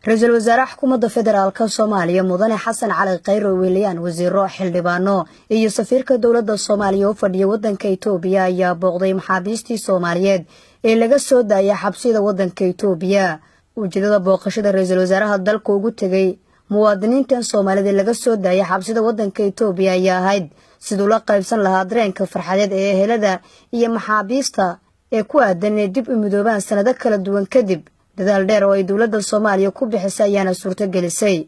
رئيسل وزراء حكومة فدرالka Soomaaliya mudane Xasan Cali Khayro Weeliyaan wasiiro xildhibaano iyo safiirka dawladda Soomaaliya oo fadhiya wadanka Itoobiya ayaa booqday maxaabiistii Soomaaliyeed ee laga soo daayay xabsida wadanka Itoobiya ujeedada booqashada ra'iisul wasaaraha dalka ugu tagay muwaadiniinta Soomaaliyeed laga soo daayay xabsida wadanka Itoobiya ayaa ahayd sidoo la qaybsan lahaa dareenka farxadeed ee helada iyo maxaabiista ee ku aadan dib u midoobaan sanado kala duwan kadib dadaal dheer oo ay dawladda Soomaaliya ku bixisay ayaana suurto gelisay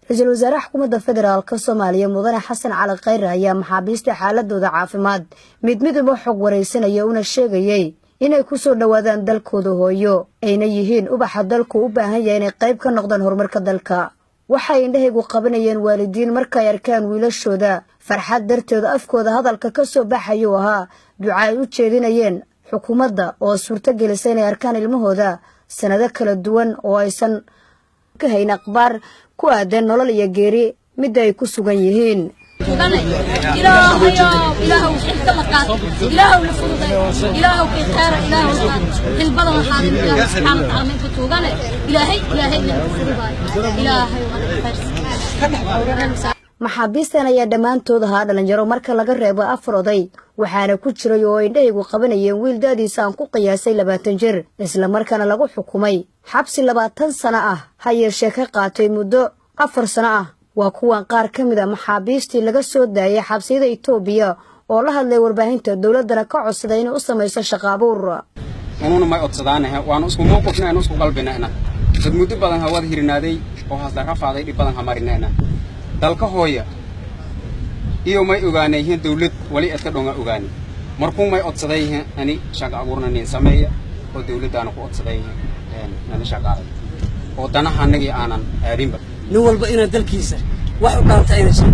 ra'iisul wasaaraha xukuumadda federaalka Soomaaliya mudane Xasan Cali Khayro ayaa maxaabiista xaaladooda caafimaad mid u xog wareysanaya una sheegayay inay ku soo dhawaadaan dalkooda hooyo ayna yihiin ubaxa dalku u baahan yahay inay qayb ka noqdaan horumarka dalka waxay indhahaygu qabanayeen waalidiin markay arkaan wiilashooda farxad darteed afkooda hadalka ka soo baxayo ahaa duca ay u jeedinayeen xukuumadda oo suurto gelisay inay arkaan ilmahooda sanado kala duwan oo aysan ka hayn aqbaar ku aadan nolol iyo geeri mid ay ku sugan yihiin maxaabiistan ayaa dhammaantood ahaa dhalinyaro marka laga reebo 4 oday waxaana ku jiray oo indhahaygu qabanayeen wiil daadiisa aan ku qiyaasay 20 jir isla markaana lagu xukumay xabsi 20 sano ah ha yeeshee ka qaatay muddo 4 sano ah waa kuwan qaar ka mid ah maxaabiistii laga soo daayay xabsiyada Itoobiya oo la hadlay warbaahinta dawladda ka codsaday inay u sameeyso shaqo abuur anuna ma codsadaanahay waan isku muuqufnaa inuu isku qalbinaana dad muddo badan hawada hirinaaday oo haas la rafaaday dhib badan hamarinaana dalka hooya iyo may ogaanayeen dawlad wali aad ka dhonga ogaani markuu may codsadayeen ani shaqo abuurnayn sameeya oo dawladdaana ku codsadayeen ani shaqaalay oo danahanagii aanan aarinba nin walba ina dalkiisa wax u dhaantaynaysay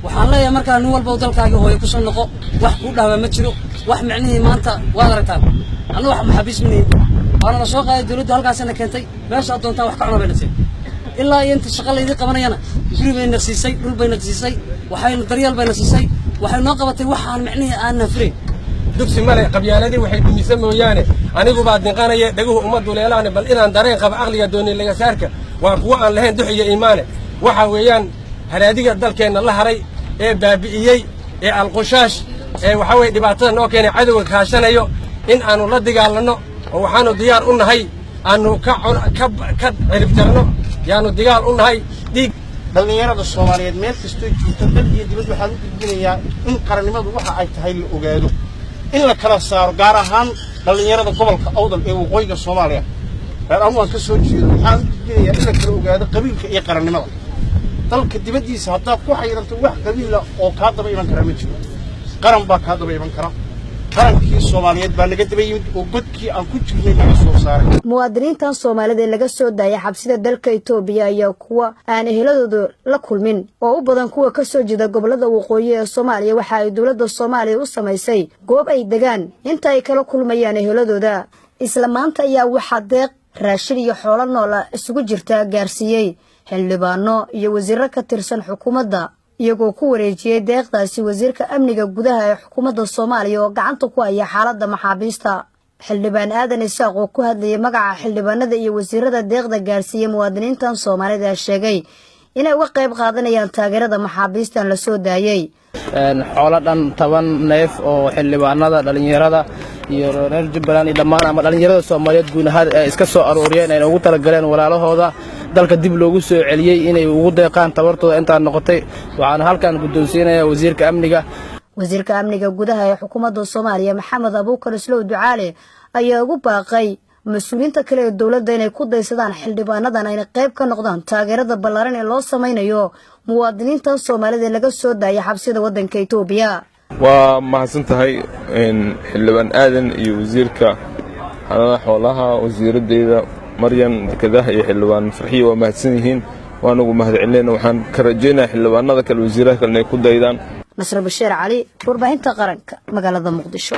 waxaan leeyahay markaa nin walba dalkaaga hooyo ku soo noqo wax ku dhaaba ma jiro wax macnaheedu maanta waad aragtaan anna wax maxaabiis minay waana la soo qaaday dawladda halkaasna keentay meesha doontaa wax ka cunabeenaysa ilaa inta shaqo la idin qabanayana guri bay naqsiisay dhul bay naqsiisay waxayna daryeel bay naqsiisay waxay noo qabatay waxaan macnaheedu aan nafreen dugsi male qabyaaladii waxay dumisay mooyaane anigu baad niqanaya dhaguhu umadu leelaane bal inaan dareen qaba aqliga doonay laga saarka waa kuwa aan lahayn duxiyo iimaane waxa weeyaan haraadiga dalkeena la haray ee baabi'iyay ee alqushash ee waxa way dhibaatada noo keenay cadawga kaashanayo in aanu la dagaalano oo waxaanu diyaar u nahay aanu ka ciribtirno yaanu dagaal u nahay dhiig dhalinyarada Soomaaliyeed meel kastoo joogto dal iyo dibad waxaan u gudbinayaa in qarannimadu waxa ay tahay la ogaado in la kala saaro gaar ahaan dhalinyarada gobolka Awdal ee waqooyiga Soomaaliya aan ka soo jeedo waxaan u gudbinayaa in la kala ogaado qabiilka iyo qarannimada dalka dibadiisa hadaa ku xayranto wax qabiil oo ka daba iman kara ma jiro qaran baa ka daba iman kara qarankii Soomaaliyeed baa laga daba yimid oo godkii aan ku jirnay laga soo saaray muwaadiniinta Soomaaliyeed laga soo daayay xabsida dalka Itoobiya ayaa kuwa aan eheladooda la kulmin oo u badan kuwa ka soo jeeda gobolada waqooyi ee Soomaaliya waxa ay dawladda Soomaaliya u sameysay goob ay degaan inta ay kala kulmayaan eheladooda isla maanta ayaa waxa deeq raashin iyo xoolo nool isugu jirta gaarsiiyay xildhibaano iyo wasiiro ka tirsan xukuumadda iyagoo ku wareejiyay deeqdaasi wasiirka amniga gudaha ee xukuumadda Soomaaliya oo gacanta ku haya xaaladda maxaabiista xildhibaan aadan isaaq oo ku hadlayay magaca xildhibaanada iyo wasiirada deeqda gaarsiiyay muwaadiniinta Soomaaliyeed ee sheegay inay uga qayb qaadanayaan taageerada maxaabiistan la soo daayay xoolo dhan 10 neef oo xildhibaanada dhalinyarada iyo reer Jubbaland iyo dhammaan ama dhalinyarada Soomaaliyeed guud ahaan iska soo arooriyeen inay ugu talagaleen walaalahooda dalka dib loogu soo celiyay inay ugu deeqaan tabartooda inta noqotay waxaan halkan guddoonsiinayaa wasiirka amniga gudaha ee xukuumadda Soomaaliya Maxamed Abuukar Islow Ducaale ayaa ugu baaqay mas'uuliyiinta kale ee dawladda inay ku daysadaan xildhibaanadan ay qayb ka noqdaan taageerada ballaaran ee loo sameeyo muwaadiniinta Soomaaliyeed laga soo daayay xabsida wadanka Itoobiya waa mahadsantahay xildhibaan aadan iyo wasiirka xanaanada xoolaha wasiiradeeda Maryan Dekadaha iyo xildhibaan Farxiyo waa mahadsan yihiin waan ugu mahadcelinayna waxaan ka rajaynayaa xildhibaanada kale wasiirada kale inay ku daydaan Nasr Bashiir Cali warbaahinta qaranka magaalada Muqdisho.